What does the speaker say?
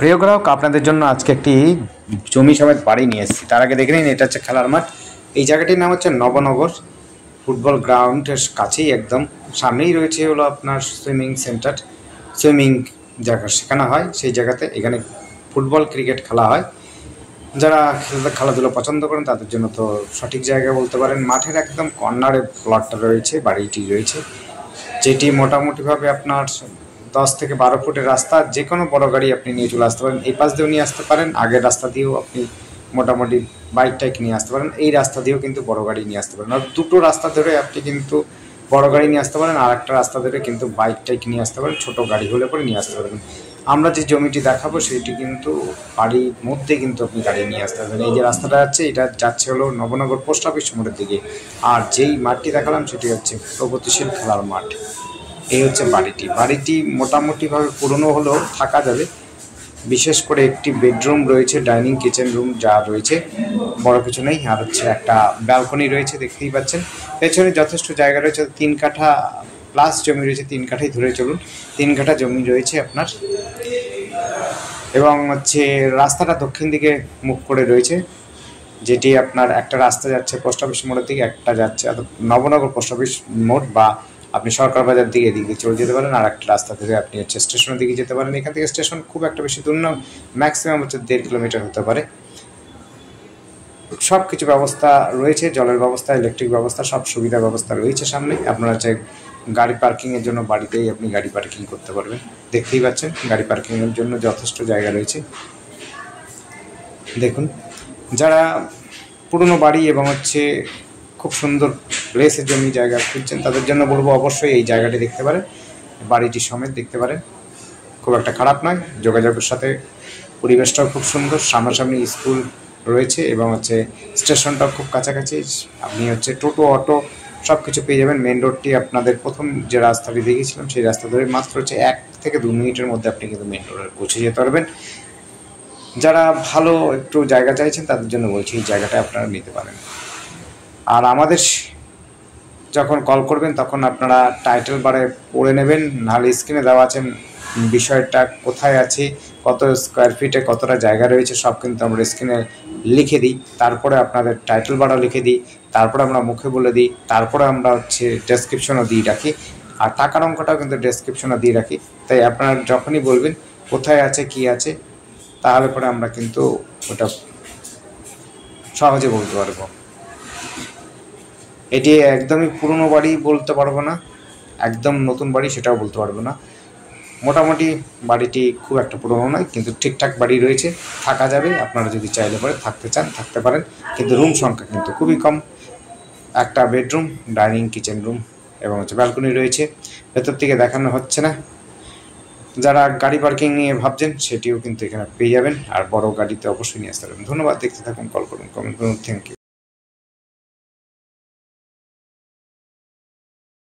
প্রিয় গ্রাহক, আপনাদের জন্য আজকে একটি জমি সমেত বাড়ি নিয়ে এসেছি। তার আগে দেখে নিন, এটা হচ্ছে খেলার মাঠ। এই জায়গাটির নাম হচ্ছে নবনগর ফুটবল গ্রাউন্ডের কাছেই, একদম সামনেই রয়েছে হলো আপনার সুইমিং সেন্টার। সুইমিং জায়গা শেখানো হয় সেই জায়গাতে। এখানে ফুটবল ক্রিকেট খেলা হয়। যারা খেলাধুলো পছন্দ করেন তাদের জন্য তো সঠিক জায়গা বলতে পারেন। মাঠের একদম কর্নারে প্লটটা রয়েছে, বাড়িটি রয়েছে, যেটি মোটামুটিভাবে আপনার 10 থেকে 12 ফুটের রাস্তা। যে কোনো বড় গাড়ি আপনি নিয়ে চলে আসতে পারেন। এই পাশ দিয়েও নিয়ে আসতে পারেন, আগের রাস্তা দিয়েও আপনি মোটামুটি বাইকটাকে নিয়ে আসতে পারেন। এই রাস্তা দিয়েও কিন্তু বড় গাড়ি নিয়ে আসতে পারেন। আর দুটো রাস্তা ধরে আপনি কিন্তু বড় গাড়ি নিয়ে আসতে পারেন, আর একটা রাস্তা ধরে কিন্তু বাইকটাকে নিয়ে আসতে পারেন, ছোটো গাড়ি হলে পরে নিয়ে আসতে পারবেন। আমরা যে জমিটি দেখাবো সেটি কিন্তু বাড়ির মধ্যে কিন্তু আপনি গাড়ি নিয়ে আসতে পারবেন। এই যে রাস্তাটা যাচ্ছে, এটা যাচ্ছে হলো নবনগর পোস্ট অফিস মোড়ের দিকে। আর যেই মাঠটি দেখালাম সেটি হচ্ছে প্রগতিশীল খেলার মাঠ। এই হচ্ছে বাড়িটি মোটামুটিভাবে পুরনো হলেও থাকা যাবে। বিশেষ করে একটি বেডরুম রয়েছে, ডাইনিং কিচেন রুম যা রয়েছে, বড় কিছু নেই। আর হচ্ছে একটা ব্যালকনি রয়েছে, দেখতেই পাচ্ছেন। পেছনে যথেষ্ট জায়গা রয়েছে, 3 কাঠা প্লাস জমি রয়েছে, 3 কাঠাই ধরে চলুন, 3 কাঠা জমি রয়েছে আপনার। এবং হচ্ছে রাস্তাটা দক্ষিণ দিকে মুখ করে রয়েছে, যেটি আপনার একটা রাস্তা যাচ্ছে পোস্ট অফিস মোড়ের দিকে, একটা যাচ্ছে নবনগর পোস্ট অফিস মোড়, বা আপনি সরকার বাজার দিকে এদিকে চলে যেতে পারেন। আর একটা রাস্তা থেকে আপনি হচ্ছে স্টেশনের দিকে যেতে পারেন। এখান থেকে স্টেশন খুব একটা বেশি দূর না, ম্যাক্সিমাম হচ্ছে 1.5 কিলোমিটার হতে পারে। সব কিছু ব্যবস্থা রয়েছে, জলের ব্যবস্থা, ইলেকট্রিক ব্যবস্থা, সব সুবিধা ব্যবস্থা রয়েছে সামনে। আপনারা হচ্ছে গাড়ি পার্কিংয়ের জন্য বাড়িতেই আপনি গাড়ি পার্কিং করতে পারবেন। দেখতেই পাচ্ছেন গাড়ি পার্কিংয়ের জন্য যথেষ্ট জায়গা রয়েছে। দেখুন, যারা পুরনো বাড়ি এবং হচ্ছে খুব সুন্দর প্লেসের জমি জায়গা খুঁজছেন তাদের জন্য বলবো অবশ্যই এই জায়গাটি দেখতে পারেন, বাড়িটি সমেত দেখতে পারেন। খুব একটা খারাপ নয়, যোগাযোগের সাথে পরিবেশটাও খুব সুন্দর। সামনাসামনি স্কুল রয়েছে এবং হচ্ছে স্টেশনটাও খুব কাছাকাছি। আপনি হচ্ছে টোটো, অটো সব কিছু পেয়ে যাবেন। মেন রোডটি আপনাদের প্রথম যে রাস্তাটি দেখিয়েছিলাম সেই রাস্তা ধরে মাত্র হচ্ছে 1 থেকে 2 মিনিটের মধ্যে আপনি কিন্তু মেন রোডে পৌঁছে যেতে পারবেন। যারা ভালো একটু জায়গা চাইছেন তাদের জন্য বলছি এই জায়গাটা আপনারা নিতে পারেন। আর আমাদের যখন কল করবেন তখন আপনারা টাইটেল বারে পড়ে নেবেন, নাহলে স্ক্রিনে দেওয়া আছে বিষয়টা কোথায় আছে, কত স্কোয়ার ফিটে কতটা জায়গা রয়েছে, সব কিন্তু আমরা স্ক্রিনে লিখে দিই। তারপরে আপনাদের টাইটেল বারও লিখে দিই, তারপরে আমরা মুখে বলে দিই, তারপরে আমরা হচ্ছে ডেসক্রিপশনও দিয়ে রাখি। আর টাকার অঙ্কটাও কিন্তু ডেসক্রিপশনও দিয়ে রাখি। তাই আপনারা যখনই বলবেন কোথায় আছে কি আছে, তাহলে পরে আমরা কিন্তু ওটা সহজে বলতে পারবো। এটি একদমই পুরনো বাড়ি বলতে পারবো না, একদম নতুন বাড়ি সেটাও বলতে পারবো না। মোটামুটি বাড়িটি খুব একটা পুরনো নয়, কিন্তু ঠিকঠাক বাড়ি রয়েছে, থাকা যাবে। আপনারা যদি চাইলে পরে থাকতে চান থাকতে পারেন, কিন্তু রুম সংখ্যা কিন্তু খুবই কম। একটা বেডরুম, ডাইনিং কিচেন রুম এবং হচ্ছে ব্যালকনি রয়েছে। ভেতর থেকে দেখানো হচ্ছে না। যারা গাড়ি পার্কিং নিয়ে ভাবছেন সেটিও কিন্তু এখানে পেয়ে যাবেন। আর বড় গাড়িতে অবশ্যই নিয়ে আসতে পারবেন। ধন্যবাদ, দেখতে থাকুন, কল করুন, কমেন্ট করুন। Thank you.